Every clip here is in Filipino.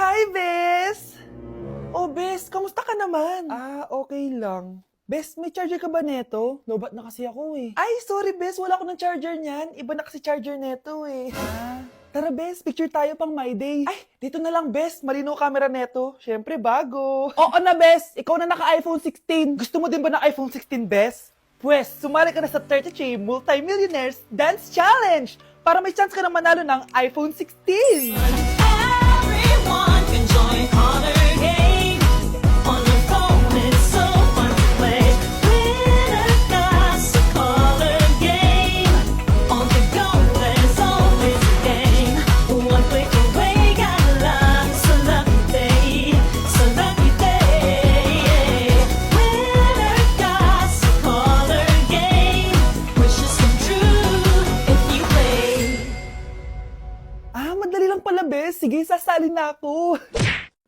Hi, Bes! Oh, Bes, kamusta ka naman? Okay lang. Bes, may charger ka ba neto? Lobat na kasi ako eh. Ay, sorry Bes, wala ko ng charger niyan. Iba na kasi charger neto eh. Tara Bes, picture tayo pang My Day. Ay, dito na lang Bes, malinaw camera neto. Syempre bago. Oo na Bes, ikaw na naka-iPhone 16. Gusto mo din ba ng iPhone 16 Bes? Pwes, sumali ka na sa 33 Multi-Millionaires Dance Challenge para may chance ka na manalo ng iPhone 16. Everyone can join Honor Game. On the phone, it's so fun to play. Winner got a color game. On the go, there's always a game. One click away, got a lot. So lucky day, so lucky day. Winner got a color game. Wishes come true if you play. Madali lang pala, Bes. Sige, sasali na ako.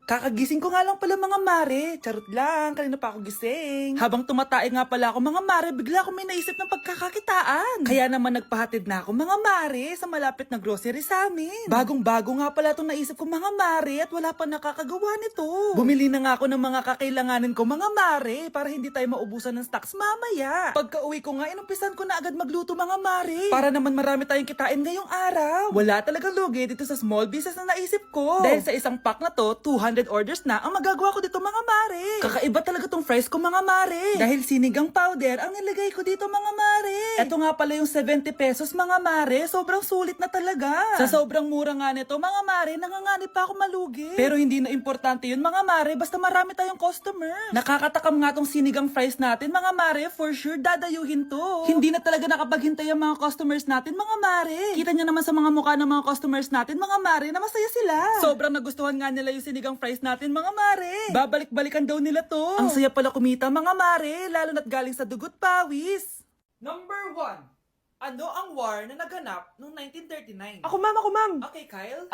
Kakagising ko nga lang pala mga mare. Charot lang, kanina pa ako gising. Habang tumatae nga pala ako mga mare, bigla ako may naisip ng pagkakakitaan. Kaya naman nagpahatid na ako mga mare sa malapit na grocery sa amin. Bagong-bago nga pala itong naisip ko mga mare at wala pa nakakagawa nito. Bumili na nga ako ng mga kakailanganin ko mga mare para hindi tayo maubusan ng stocks mamaya. Pagka uwi ko nga, inumpisan ko na agad magluto mga mare. Para naman marami tayong kitain ngayong araw. Wala talagang lugi dito sa small business na naisip ko. Dahil sa isang pack na to, 200 orders na ang magagawa ko dito mga mare. Kakaiba talaga tong fries ko mga mare. Dahil sinigang powder ang nilagay ko dito mga mare. Ito nga pala yung 70 pesos mga mare. Sobrang sulit na talaga. Sa sobrang mura nga nito mga mare, nanganganib pa ako malugi. Pero hindi na importante yun mga mare, basta marami tayong customer. Nakakatakam nga tong sinigang fries natin mga mare, for sure dadayuhin to. Hindi na talaga nakapaghintay ang mga customers natin mga mare. Kita niyo naman sa mga mukha ng mga customers natin mga mare na masaya sila. Sobrang nagustuhan nga nila yung sinigang fries natin mga mare. Babalik-balikan daw nila to. Ang saya pala kumita mga mare, lalo na't galing sa dugot pawis. Number 1. Ano ang war na naganap noong 1939? Ako ma'am. Okay, Kyle?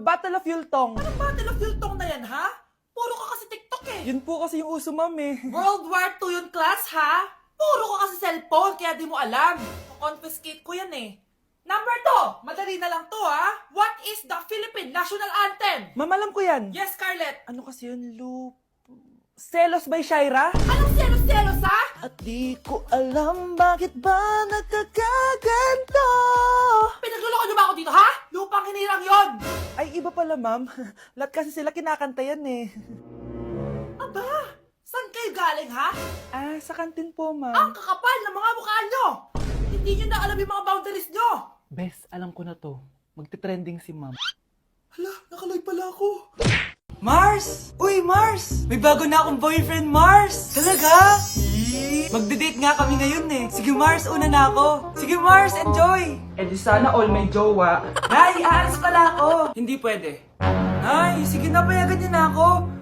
Battle of Yultong. Anong Battle of Yultong na yan, ha? Puro ka kasi TikTok eh. Yun po kasi yung uso, ma'am eh. World War II yun, class, ha? Puro ka kasi cellphone, kaya di mo alam. Confiscate ko yan eh. Number 2, madali na lang to ha. What is the Philippine National Anthem? Ma'am, alam ko yan. Yes, Scarlett. Ano kasi yun, Selos by Shaira? Anong selos ha? At di ko alam bakit ba nagkakaganto. Pinagluloko niyo ba ako dito ha? Lupang hinirang yon. Ay, iba pala ma'am. Lahat kasi sila kinakanta yan eh. Aba, saan kayo galing ha? Sa kantin po ma'am. Ang kakapal ng mga mukha nyo. Hindi nyo na alam yung mga boundaries nyo. Bes, alam ko na to. Magte-trending si ma'am. Hala, nakalive pala ako. Mars! Uy, Mars! May bago na akong boyfriend, Mars! Talaga? Magde-date nga kami ngayon eh. Sige, Mars, una na ako. Sige, Mars, enjoy! Eh di sana all may jowa. Nay, aalis pala ako. Hindi pwede. Nay, sige na, payagan niyo na ako.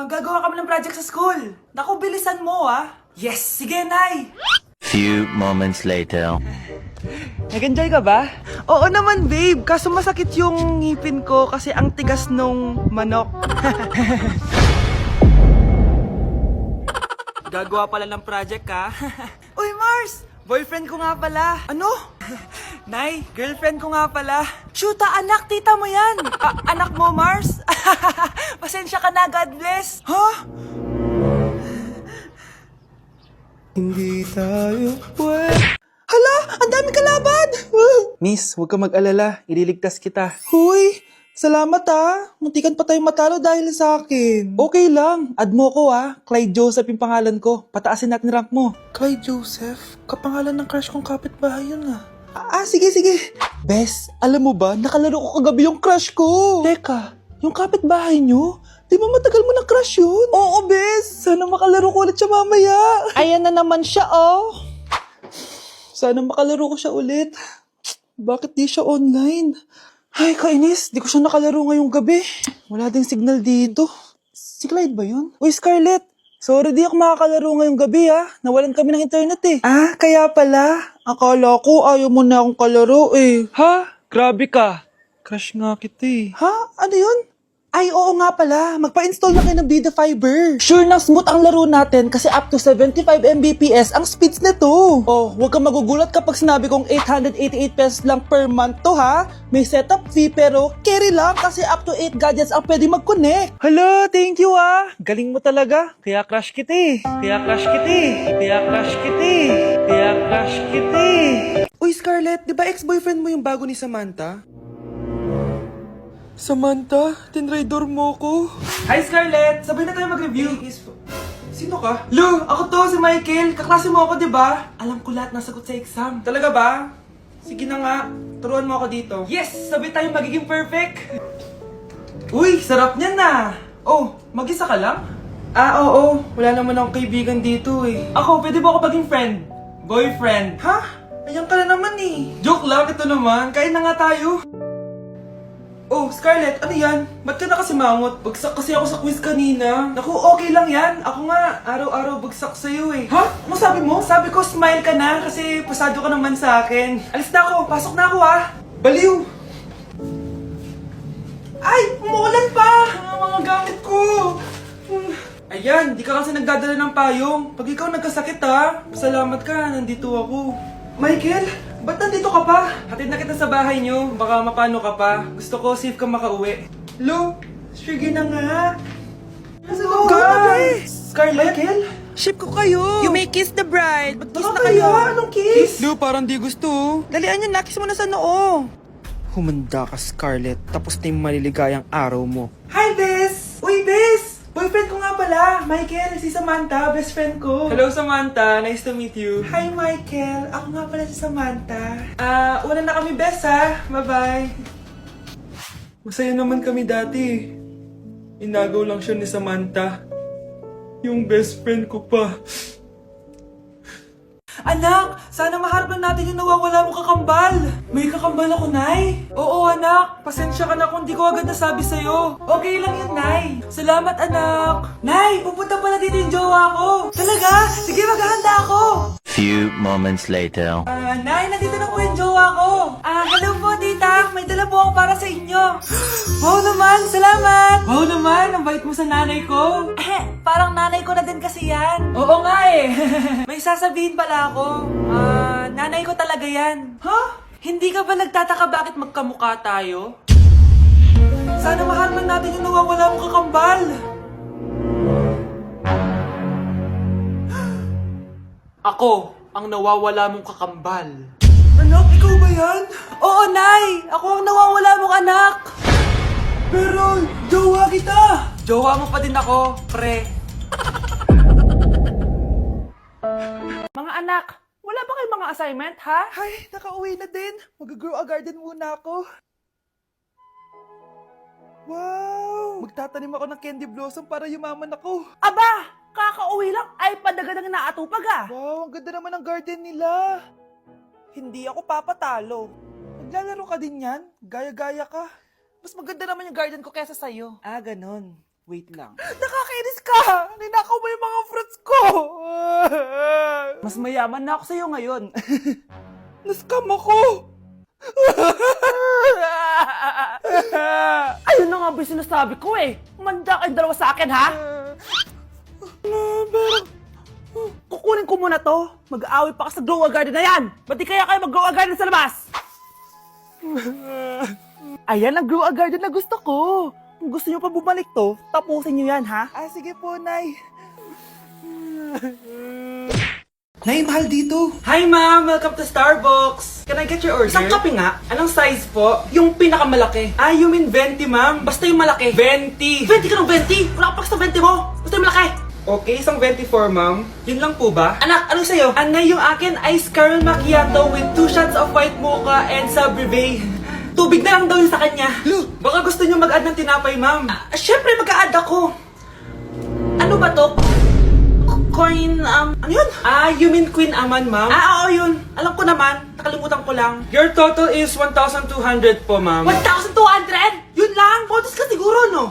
Gagawa kami ng project sa school. Naku, bilisan mo ah. Yes, sige, Nay! Few moments later. Nag-enjoy ka ba? Oo naman, babe. Kaso masakit yung ngipin ko kasi ang tigas nung manok. Gagawa pala ng project ka. Uy, Mars! Boyfriend ko nga pala. Ano? Nay, girlfriend ko nga pala. Shoota, anak, tita mo yan. Anak mo, Mars? Pasensya ka na, God bless. Ha? Hindi tayo pwede. Hala! Ang dami kalaban! Miss, huwag ka mag-alala. Ililigtas kita. Huy! Salamat Muntikan pa tayong matalo dahil sa akin. Okay lang. Add mo ko Clyde Joseph yung pangalan ko. Pataasin natin rank mo. Clyde Joseph? Kapangalan ng crush kong kapitbahay yun sige. Bes, alam mo ba, nakalaro ko kagabi yung crush ko. Teka, yung kapitbahay nyo? Di ba matagal mo na crush yun? Oo, Bes. Sana makalaro ko ulit siya mamaya. Ayan na naman siya, Sana makalaro ko siya ulit. Bakit di siya online? Ay, kainis. Di ko siya nakalaro ngayong gabi. Wala ding signal dito. Si Clyde ba yun? Uy, Scarlett. Sorry, di ako makakalaro ngayong gabi, Nawalan kami ng internet, eh. Kaya pala. Akala ko ayaw mo na akong kalaro, eh. Ha? Grabe ka. Crush nga kita, eh. Ha? Ano yun? Ay, oo nga pala, magpa-install na kayo ng Vida Fiber. Sure na smooth ang laro natin kasi up to 75 Mbps ang speeds nito. Oh, huwag kang magugulat kapag sinabi kong 888 pesos lang per month to ha. May setup fee pero carry lang kasi up to 8 gadgets ang pwede mag-connect. Hala, thank you ah. Galing mo talaga. Kaya crush kita eh. Kaya crush kita eh. Kaya crush kita eh. Kaya crush kita eh. Uy Scarlett, di ba ex-boyfriend mo yung bago ni Samantha? Samantha, tinraidor mo ko. Hi Scarlett! Sabay na tayo mag-review. Sino ka? Lu, ako to, si Michael. Kaklase mo ako, di ba? Alam ko lahat ng sagot sa exam. Talaga ba? Sige na nga, turuan mo ako dito. Yes! Sabay tayo magiging perfect! Uy, sarap niyan na! Oh, mag-isa ka lang? Ah, oo. Wala naman akong kaibigan dito eh. Ako, pwede ba ako maging friend? Boyfriend? Ha? Ayan ka na naman eh. Joke lang, ito naman. Kain na nga tayo. Oh, Scarlett, ano yan? Ba't ka na kasi mangot? Bagsak kasi ako sa quiz kanina. Naku, okay lang yan. Ako nga, araw-araw bagsak sa'yo eh. Ha? Ano sabi mo? Sabi ko, smile ka na kasi pasado ka naman sa akin. Alis na ako, pasok na ako ah. Baliw! Ay, umuulan pa! Ang mga gamit ko! Ayan, di ka kasi nagdadala ng payong. Pag ikaw nagkasakit ha, salamat ka, nandito ako. Michael, ba't nandito ka pa? Hatid na kita sa bahay niyo, baka mapano ka pa. Gusto ko safe ka makauwi. Lo, sige na nga. Hello guys! Scarlett? Michael? Ship ko kayo! You may kiss the bride. Mag-kiss na kayo! kayo. Anong kiss? Lu, parang di gusto. Dalian yun, nakis mo na sa noo. Humanda ka, Scarlett. Tapos na yung maliligayang araw mo. Hi, Bes! Uy, Bes! Boyfriend ko nga pala, Michael, si Samantha, best friend ko. Hello, Samantha. Nice to meet you. Hi, Michael. Ako nga pala si Samantha. Una na kami, Bes, ha? Bye-bye. Masaya naman kami dati. Inagaw lang siya ni Samantha. Yung best friend ko pa. Anak, sana maharap natin yung nawawala mong kakambal. May kakambal ako, Nay. Oo, anak. Pasensya ka na kung di ko agad nasabi sa'yo. Okay lang yun, Nay. Salamat, anak. Nay, pupunta pala dito yung jowa ko. Talaga? Sige, maghahanda ako. Few moments later. Nay, nandito na po yung jowa ko. Hello po, tita. May dala po ako para sa inyo. Wow naman, salamat. Wow naman, ang bait mo sa nanay ko. Parang nanay ko na din kasi yan. Oo nga eh. May sasabihin pala ako. Nanay ko talaga yan. Ha? Hindi ka ba nagtataka bakit magkamukha tayo? Sana maharman natin yung nawawala mong kakambal. Ako, ang nawawala mong kakambal. Anak, ikaw ba yan? Oo, Nay! Ako ang nawawala mong anak! Pero, jowa kita! Jowa mo pa din ako, pre. Mga anak, wala ba kayong mga assignment, ha? Ay, nakauwi na din. Mag-grow a garden muna ako. Wow! Magtatanim ako ng candy blossom para yumaman ako. Aba! Kakauwi lang ay padagadang naatupag ah. Wow, ang ganda naman ng garden nila. Hindi ako papatalo. Maglalaro ka din yan? Gaya-gaya ka. Mas maganda naman yung garden ko kesa sa'yo. Ah, ganon. Wait lang. Nakakainis ka! Ninakaw mo yung mga fruits ko! Mas mayaman na ako sa'yo ngayon. Nascam ako! Ayun na nga ba yung sinasabi ko eh. Manda kayong dalawa sa akin, ha? Pero, kukunin ko muna to. Mag-aaway pa ka sa grow a garden na yan. Ba't di kaya kayo mag-grow a garden sa labas? Ayan ang grow a garden na gusto ko. Kung gusto nyo pa bumalik to, tapusin nyo yan, ha? Sige po, Nay. Nay, mahal dito. Hi, ma'am. Welcome to Starbucks. Can I get your order? Isang kape nga. Anong size po? Yung pinakamalaki. You mean 20, ma'am? Basta yung malaki. 20. 20 ka ng 20? Wala ka pa sa 20 mo. Basta yung malaki. Okay, isang 24, ma'am. Yun lang po ba? Anak, anong sa'yo? Anay, yung akin ice caramel macchiato with 2 shots of white mocha and Sabrivay. Tubig na lang daw yun sa kanya. Baka gusto nyo mag-add ng tinapay, ma'am. Syempre, mag-a-add ako. Ano ba to? Coin, ano yun? You mean Queen Aman, ma'am? Oo, yun. Alam ko naman. Nakalimutan ko lang. Your total is 1,200 po, ma'am. 1,200? Yun lang? Bonus ka siguro, no?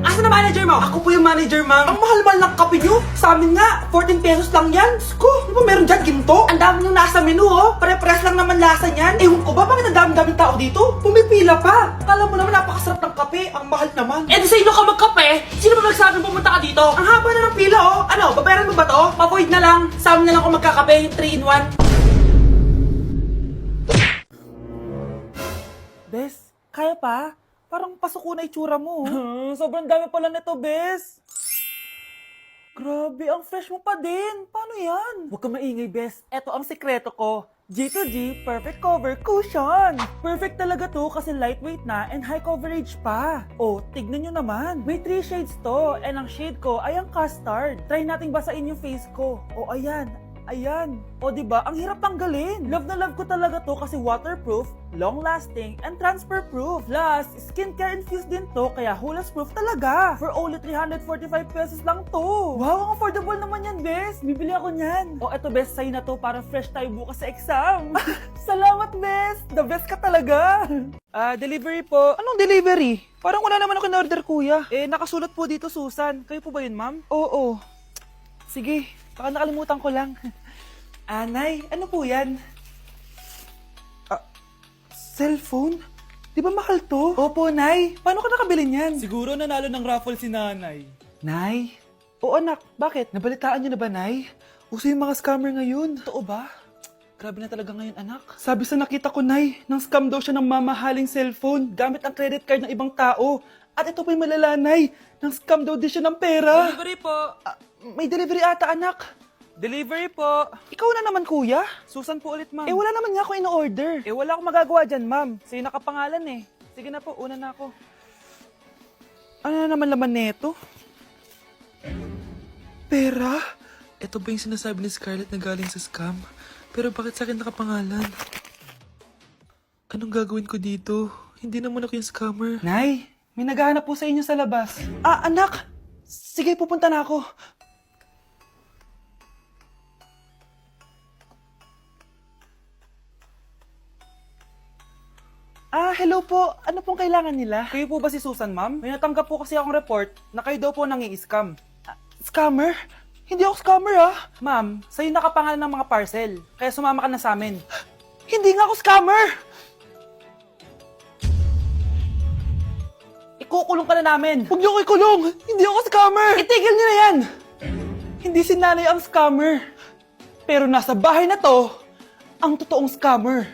Asa na manager mo? Ako po yung manager, ma'am. Ang mahal-mahal ng kape nyo. Sa amin nga, 14 pesos lang yan. Sko, di ba meron dyan ginto? Ang dami nung nasa menu, oh. Pare-pares lang naman lasa niyan. Ewan ko ba, bakit ang dami-daming tao dito? Pumipila pa. Kala mo naman napakasarap ng kape. Ang mahal naman. Eh di sa inyo ka magkape? Sino ba nagsabing pumunta ka dito? Ang haba na ng pila, oh. Ano, babayaran mo ba to? Papoid na lang. Sa amin na lang ako magkakape, 3-in-1. Bes, kaya pa? Parang pasuko na itsura mo. Sobrang dami pala nito, Bes. Grabe, ang fresh mo pa din. Paano yan? Huwag ka maingay, Bes. Eto ang sekreto ko. G2G Perfect Cover Cushion. Perfect talaga to kasi lightweight na and high coverage pa. Oh, tignan nyo naman. May 3 shades to and ang shade ko ay ang custard. Try nating basain yung face ko. Oh, ayan. Ayan. O, diba? Ang hirap tanggalin. Love na love ko talaga to kasi waterproof, long-lasting, and transfer-proof. Plus, skincare infused din to kaya hulas-proof talaga. For only 345 pesos lang to. Wow, ang affordable naman yan, Bes. Bibili ako niyan. O, eto, Bes, sa'yo na to para fresh tayo bukas sa exam. Salamat, Bes. The best ka talaga. Delivery po. Anong delivery? Parang wala naman ako in-order, kuya. Eh, nakasulat po dito, Susan. Kayo po ba yun, ma'am? Oo. Sige, baka nakalimutan ko lang. Nay, ano po yan? Cellphone? Di ba mahal to? Opo, Nay. Paano ka nakabili niyan? Siguro nanalo ng raffle si Nanay. Nay? Oo, anak. Bakit? Nabalitaan niyo na ba, Nay? Uso yung mga scammer ngayon. Totoo ba? Grabe na talaga ngayon, anak. Sabi sa nakita ko, Nay, nang scam daw siya ng mamahaling cellphone gamit ang credit card ng ibang tao. At ito pa yung malala, Nay. Nang scam daw din siya ng pera. Delivery po. May delivery ata, anak. Delivery po. Ikaw na naman, kuya. Susan po ulit, ma'am. Eh, wala naman nga ako in-order. Eh, wala akong magagawa dyan, ma'am. Sa'yo nakapangalan eh. Sige na po, una na ako. Ano na naman laman neto? Pera? Ito ba yung sinasabi ni Scarlett na galing sa scam? Pero bakit sa akin nakapangalan? Anong gagawin ko dito? Hindi naman ako yung scammer. Nay, may naghahanap po sa inyo sa labas. Anak! Sige, pupunta na ako. Hello po. Ano pong kailangan nila? Kayo po ba si Susan, ma'am? May natanggap po kasi akong report na kayo daw po nangi-scam. Scammer? Hindi ako scammer, Ma'am, sa'yo nakapangalan ng mga parcel. Kaya sumama ka na sa amin. Hindi nga ako scammer! Ikukulong ka na namin. Huwag niyo ko ikulong! Hindi ako scammer! Itigil niyo na yan! Hindi si nanay ang scammer. Pero nasa bahay na to, ang totoong scammer.